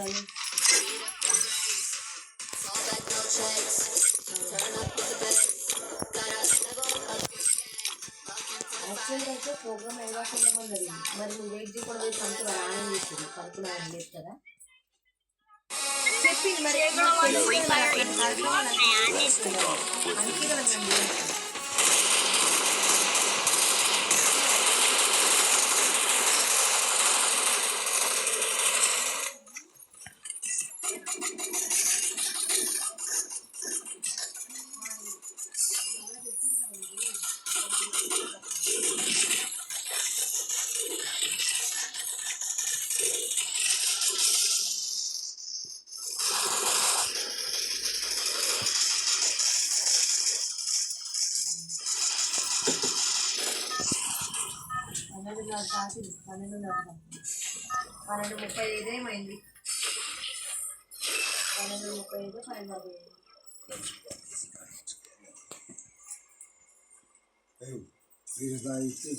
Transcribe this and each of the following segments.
ఉండాలి? యాక్చువల్గా అయితే ప్రోగ్రామ్ ఎడవకుండా ఉన్నది. మరి నువ్వు వెయిట్ చేయకుండా పోయి పంతులు ఆనందం చేస్తుంది పడుకున్నా అని లేదు కదా చెప్పింది. మరి అందుకే కదా దాటి 12:35 ఏమైంది? 12:35 12:45.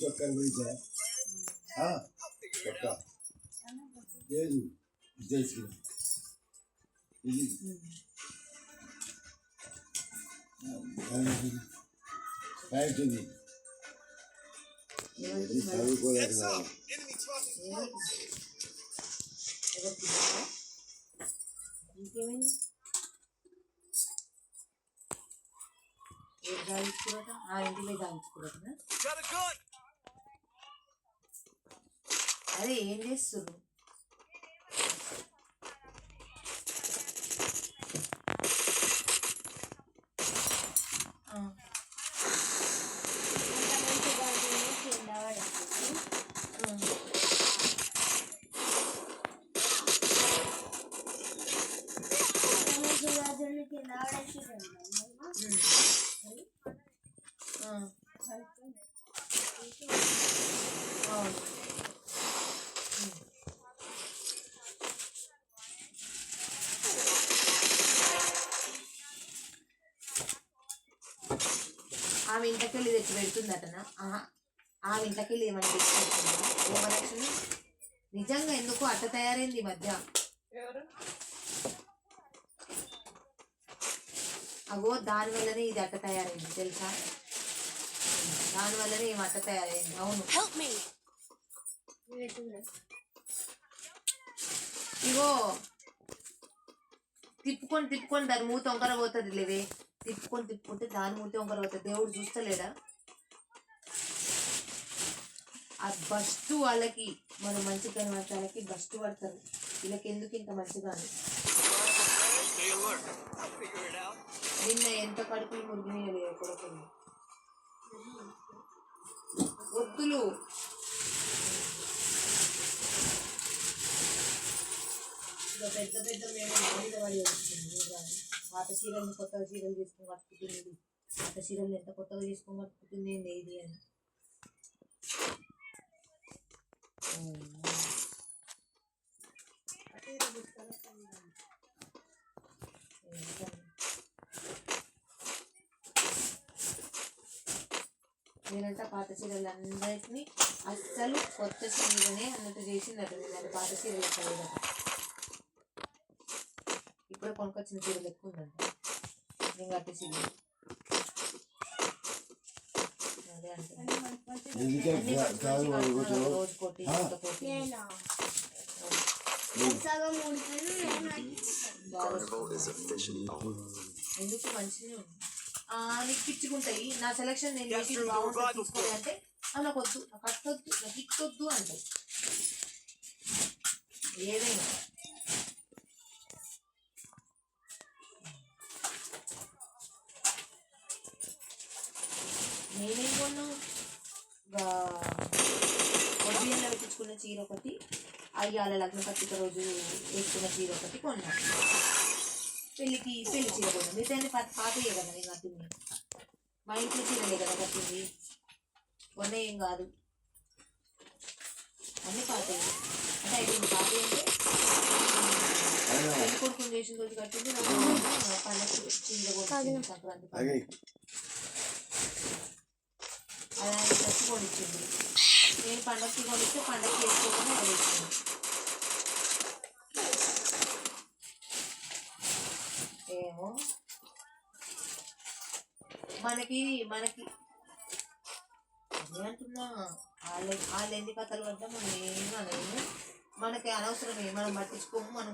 चक्कर में जाए हाँ चक्का ये जैसे राइट नहीं ये सारू को रखना అరే ఏం చేస్తున్నారు? ఆమె ఇంతకెళ్ళి తెచ్చి పెడుతుందటనా? ఆమె ఇంతకెళ్ళి ఏమైనా తెచ్చి పెడుతుందా? ఓవరాక్షన్ నిజంగా ఎందుకు అట్ట తయారైంది ఈ మధ్య. అగో దానివల్లనే ఇది అట్ట తయారైంది తెలుసా? దానివల్లనే ఏమి అట్ట తయారైంది. అవును ఇగో తిప్పుకొని దాని మూత వంకర పోతుంది లేవే. తిప్పుకుంటే దాని మూత వంకర పోతుంది. దేవుడు చూస్తలేడా? ఆ బస్టు వాళ్ళకి మన మంచి కనబడతానికి బస్టు పడతారు. వీళ్ళకి ఎందుకు ఇంత మంచిగా నిన్న ఎంత కడుపులు మురిగినాయో కొడుకులు ఒత్తులు. పెద్ద మేము మీద పడి వస్తుంది. పాత చీరలు కొత్తగా చీరలు తీసుకొని కట్టుకుంటుంది. పాత చీరలు ఎంత కొత్తగా తీసుకొని కట్టుకుంటుంది ఏంది ఇది అని. నేనంట పాత చీరలు అందరినీ అస్సలు కొత్త చీరనే అన్నట్టు చేసిందట. నేను పాత చీరలు ఎక్కడ ఇప్పుడు కొనుకొచ్చిన చీరలు ఎక్కువ ఉందంట. నేను కట్టే చీరలు అదే అంటే రోజు కోటి ఎందుకు మంచిగా నీకు పిచ్చుకుంటాయి. నా సెలక్షన్ నేను చేసి బాగుంటుంది తీసుకోవాలి అంటే నాకు వద్దు, నాకు కట్టొద్దు, నాకు ఇక్కొద్దు అంటే ఏదైనా నేనేం కొన్నాను. వడ్డీలో పెట్టించుకున్న చీర ఒకటి, అయ్యాల లగ్న పత్రిక రోజు వేసుకున్న చీర ఒకటి కొన్నాను. పెళ్లి చీర కొన్నాను. మిగతా పాతయే కదా నేను కట్టింది. మా ఇంట్లో చీరలే కదా కట్టింది. కొన్న ఏం కాదు, అన్నీ పాతయే. అంటే అయిపోయింది పాతయ్య అంటే పెళ్లి కొడుకుని చేసిన రోజు కట్టింది. పండగ చీర కొట్టింది సంక్రాంతి పండుగ. అలా డ్రెస్ కొనిచ్చింది. నేను పండగకి కొనిస్తే పండగకి వేసుకోకుండా వేసుకున్నాను. మనకి మనకి అదే అంటున్నా. వాళ్ళు ఎన్ని కథలు పడ్డా మనం ఏమీ అనలేము. మనకి అనవసరమే, మనం పట్టించుకోము. మనం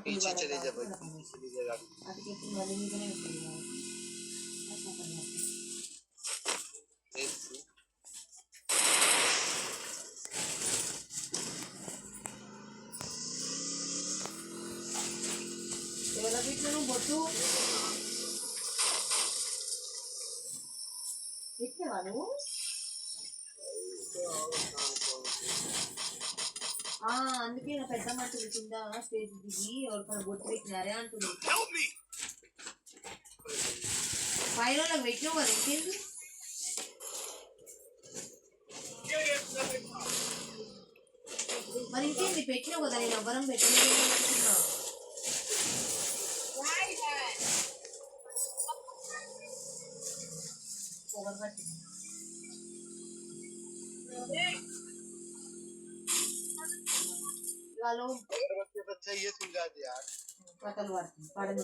అది చెప్పి మళ్ళీ మీదనే ఉంటుంది ఎవరి పెట్టినా నువ్వు బొట్టు పెట్టినవా నువ్వు? అందుకే నా పెద్ద మంటలు కింద స్టేజ్ దిగి ఎవరికైనా బొట్టు పెట్టినారే అంటుంది. పైన వాళ్ళకి పెట్టినావు కదా, ఇంకేంది? మరి ఇంకేంది పెట్టినావు కదా, నేను ఎవ్వరం పెట్టలేదు అనుకుంటున్నా. పొగరు పట్టింది వాళ్ళు కథలు పడుతుంది పడదు.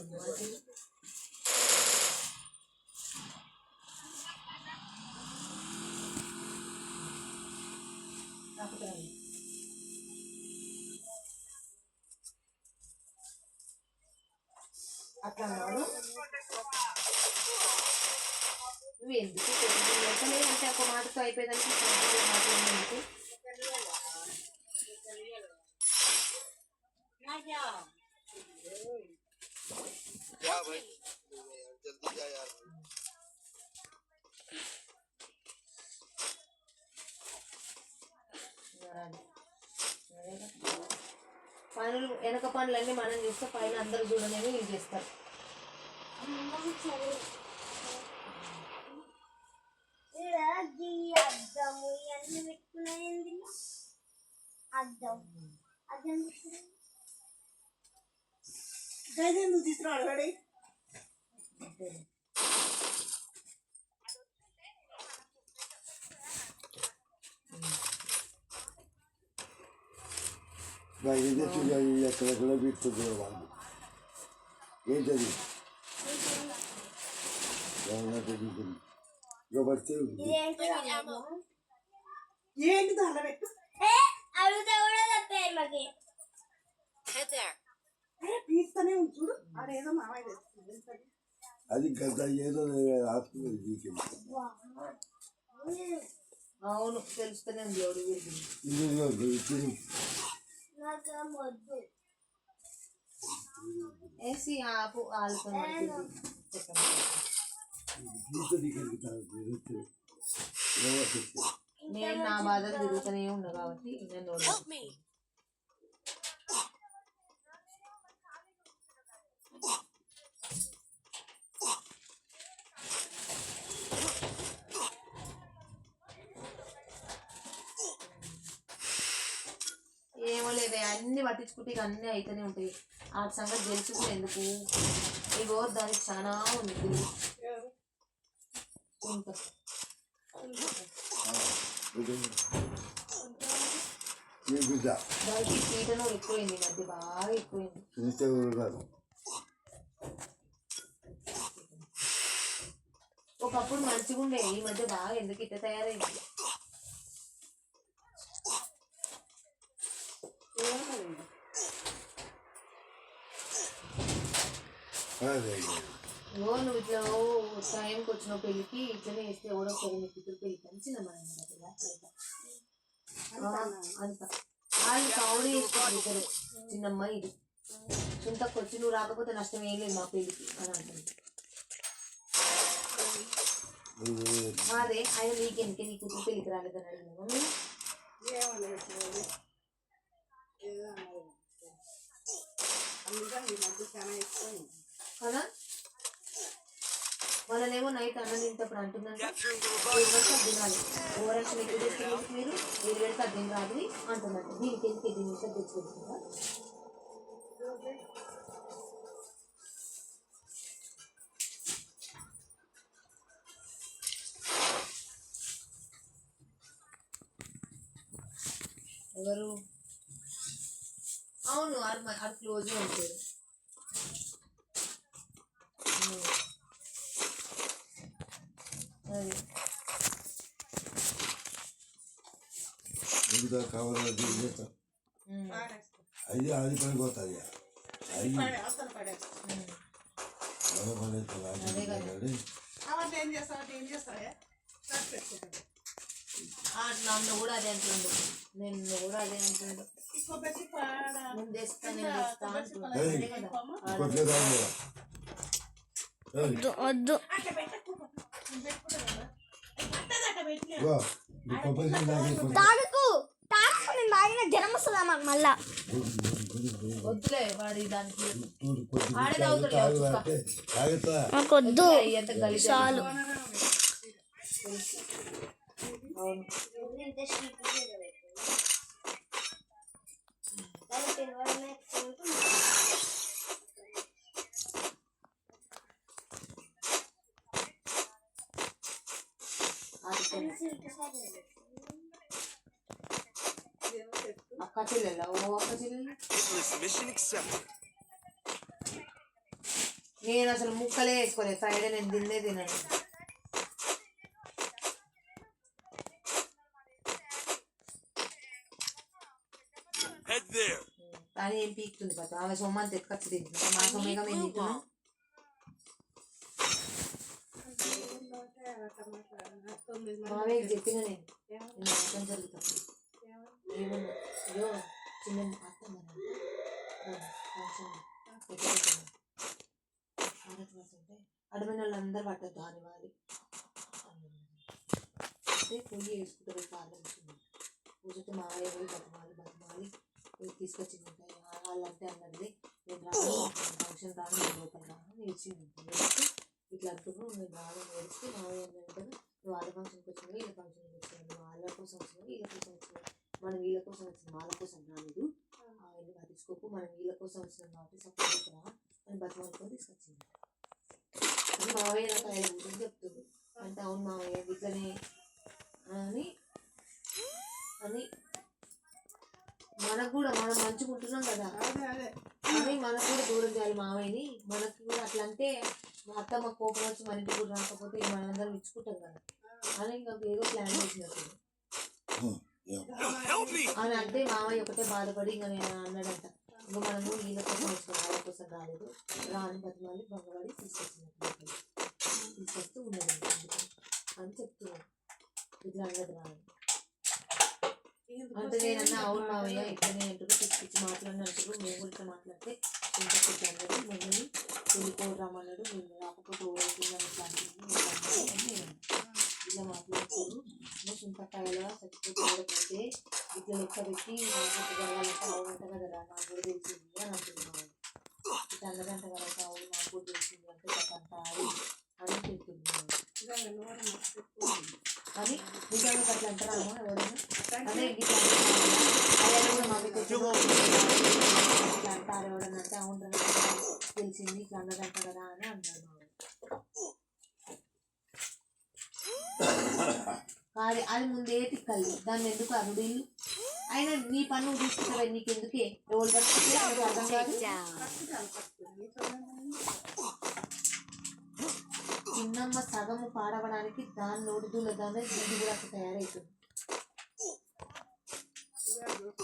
అట్లా అన్నాడు. నువ్వు ఎందుకు అంటే ఒక మాటతో అయిపోయేదానికి మాట్లాడినందుకు పనులు వెనక పనులన్నీ మనం చేస్తే పైన అందరూ చూడనేవి వీళ్ళు చేస్తారు. తీసుకురాడు వాడి ఎక్కడెక్కడ పెడుతుంది వాళ్ళు. ఏంటది పడితే ఏంటి దాని పెట్టు పీస్తానే ఉంచుడు. అదేదో మామయ్య తెస్తుంది అది గంట ఏదో ఆసుపత్రి తీసుకెళ్ళి. అవును తెలుస్తూనే ఉంది ఎవరు వేసి ఆపు ఆలుకొని నేను నా బాధలు తిరుగుతూనే ఉన్నా కాబట్టి నేను ఏమో లేదే అన్ని పట్టించుకుంటే ఇక అన్నీ అయితేనే ఉంటాయి. ఆ సంగతి తెలుసుకుని ఎందుకు ఇగో దానికి చాలా ఉంది దానికి పీటను ఎక్కువైంది, మధ్య బాగా ఎక్కువైంది. ఒకప్పుడు మంచిగా ఉండే, ఈ మధ్య బాగా ఎందుకు ఇట్లా తయారైంది. నువ్వు ఇట్లా టైంకి వచ్చిన పెళ్ళికి ఇట్లనే వేస్తే ఎవడో సరే నీ కూతురు పెళ్ళికి అని చిన్న అంత వాళ్ళు కావుడు వేసుకుంటారు ఇద్దరు. చిన్నమ్మ ఇది చింతకు వచ్చి నువ్వు రాకపోతే నష్టం ఏం లేదు మా పెళ్ళికి అని అంటుంది. అదే ఆయన నీకెందుకే నీ కూతురు పెళ్ళికి రాలేదని అడిగినా మమ్మీ. కదా వాళ్ళనేమో నైట్ అన్నం తింటప్పుడు అంటుందంటే తినాలి. ఓవరాక్షన్ ఎక్కువ చేస్తున్నారు మీరు, మీరు పెడితే అర్థం రాదు అంటుందంట. దీనికి ఎందుకు దీన్ని తెచ్చుకుంటుందా? ఎవరు? అవును అది క్లోజ్గా ఉంటాడు. అది దిగుతా కావాలి చేస్తాం పాడేస్తా. అది అది పడిపోతుంది అది అసలు పడేస్తా. పడేస్తుంది అవన్నీ ఏం చేస్తావు అంటే ఏం చేస్తావే కట్ పెట్టుకుంటాను. నన్ను కూడా అదే అంటుండు, నిన్ను కూడా అదే అంటుండు. ఈ కొబ్బరి పాడ నేను తెస్తా, నేను తెస్తా అంటుండు. ఏయ్. అదే కదా. కొద్దిగా వద్దు అట్లా పెట్టకు. నేను పెట్టుకుంటాను కదా. పట్టదు అట్లా పెట్టలే. కొబ్బరి తాగకు తాగకు నేను తాగిన జ్వరం వస్తుందా మాకు మళ్ళా వద్దులే వాడి దానికి తాగుతా మాకు వద్దు ఎంత గలీజ్ చాలు అవును. అక్క చెల్లెల ఓ అక్క చెల్లెలు నేను అసలు ముక్కలే వేసుకోలేదు. ఫ్రైడే నేను తినను. కానీ ఏం పీకుతుంది కదా, ఆమె సొమ్మంత ఎత్తుకొచ్చి తింటున్నా, మా సొమ్మేగా మేము తింటున్నాం. మావే చెప్పిన నేను అర్థం జరుగుతాను ఏమన్నా అయ్యో చిన్న అర్థం అడమైన వాళ్ళందరూ పట్టద్దు అని వాళ్ళు అంటే పొయ్యి వేసుకుంటారు. కాళ్ళు పూజతో మావయ్య పోయి బతమాలి తీసుకొచ్చిందంటే వాళ్ళంటే అన్నది నేను రాను ఫంక్షన్ రాను నేను లోపల రాను నేర్చింది ఇట్లా అంటున్నావు నేను రాను నేర్చి మావయ్య అంటారు నువ్వు వాళ్ళ ఫంక్షన్కి వచ్చినా వీళ్ళ ఫంక్షన్కి వచ్చినావు వాళ్ళ కోసం వచ్చినా వీళ్ళ కోసం వచ్చినావు మనం వీళ్ళ కోసం వచ్చిన వాళ్ళ కోసం రాలేదు ఆయన తీసుకోకు మనం వీళ్ళ కోసం వచ్చినాం కాబట్టి సపోర్ట్ రా అని బతమాలుకొని తీసుకొచ్చింది. అని మావయ్య నాకు ఆయన గురించి చెప్తుంది అంటే అవును మావయ్య ఇట్లనే అని అని మనకు కూడా మనం మంచిగా ఉంటున్నాం కదా అని మనకు కూడా దూరం చేయాలి మావయ్యని. మనకి కూడా అట్లా అంటే మా అత్త మాకు కోపం వచ్చి మన ఇంటికి కూడా రాకపోతే మనందరం ఇచ్చుకుంటాం కదా అని ఇంకా ఏదో ప్లాన్ చేసినట్టు అని అంటే మావయ్య ఒకటే బాధపడి ఇంకా నేను అన్నాడంట ఇంకా మనము వీళ్ళ కోసం వచ్చిన వాళ్ళ కోసం రాలేదు రాని బతిమాలి బంగవాడి తీసుకొచ్చినట్టు తీసుకొస్తూ ఉన్నాడు అని చెప్తున్నాను. ఇట్లా అన్నది రాని అంటే నేనన్నా అవును మావయ్య ఇట్లనే అంటారు పిచ్చి పిచ్చి మాట్లాడినట్టు మేము కూడా ఇట్లా మాట్లాడితే ఇంత పెద్ద అన్నది మమ్మల్ని వెళ్ళిపోరామన్నాడు మేము రాకపోతే ఓడుతుందని ఇట్లా నేను ఇట్లా మాట్లాడుతారు నువ్వు చింతకాయలా చచ్చిపోతే ఓడకపోతే ఇట్లా లెక్క పెట్టి నాకు జరగాలంటే అవునంట కదరా నాకు కూడా తెలిసింది అని అంటున్నాను. ఇట్లా అన్నదంట కదా అవును నాకు కూడా తెలిసింది అంటే అంటారు అని చెప్తున్నాను అని నిజంగా అట్లా అంటారా ఎవరైనా అదే ఇట్లా కూడా మమ్మీకి ఇట్లా అంటారు ఎవడన్నా అంటే అవును తెలిసింది ఇట్లా అన్నదంట కదా అని అన్నాడు. కాదు అది ముందే తిక్కాలి దాన్ని ఎందుకు అరుడు అయినా నీ పని నువ్వు తీసుకుంటావే నీకు ఎందుకే ఎవరు పట్టుకుంటే అర్థం కాదు. చిన్నమ్మ సగము పాడవడానికి దాని నోటిదూల దాని దీని కూడా అక్కడ తయారవుతుంది.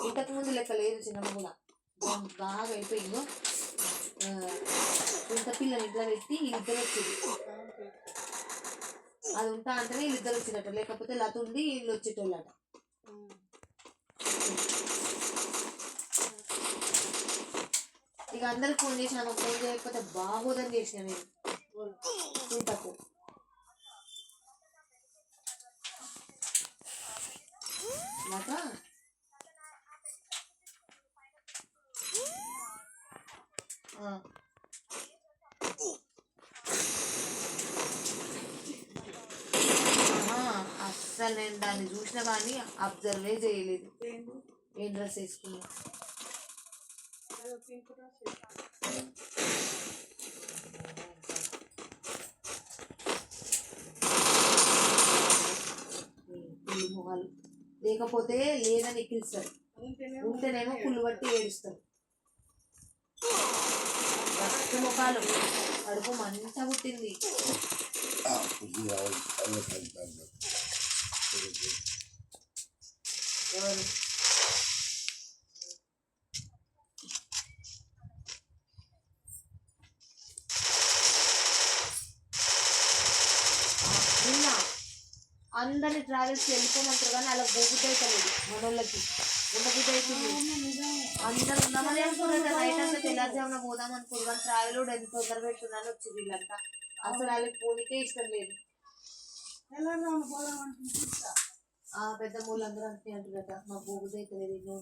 ఇంతకు ముందు లెక్క లేదు చిన్నమ్మ కూడా బాగా అయిపోయిందో ఇంత పిల్లని ఇద్దరు పెట్టి ఇద్దరు వచ్చింది అది ఉంటా అంటేనే వీళ్ళిద్దరు వచ్చినట్ట లేకపోతే లత ఉండి వీళ్ళు వచ్చేటోళ్ళట. ఇక అందరికి ఫోన్ చేసినా ఫోన్ చేయకపోతే బాగోదని చేసిన నేను ఇంతకు లత అస్సలు నేను దాన్ని చూసినా కానీ అబ్జర్వే చేయలేదు. ఏం డ్రెస్ వేసుకున్నా మొహాలు లేకపోతే లేదని ఎక్కిస్తారు ఉంటేనేమో పుల్లు బట్టి ఏడుస్తారు. ఫస్ట్ ముఖాలు కడుపు మంట పుట్టింది. ఎవరు అందరినీ ట్రావెల్స్ వెళ్ళిపోమంటారు కానీ అలా పోబుద్ది అవుతలేదు మనోళ్ళకి ఉండబుద్ధి అవుతుంది. అందరు ఉందామని అనుకున్నారు నైట్ అంతా తెల్లారుజామున పోదాం అనుకోరు కానీ ట్రావెల్ కూడా ఎంత తొందర పెట్టున్నాను వచ్చింది వీళ్ళంతా. అసలు వాళ్ళకి పోనీకే ఇష్టం లేదు. పెద్ద మూలందరూ అంతే అంటారట, మా పోబుద్ది అవుతలేదు ఎన్నో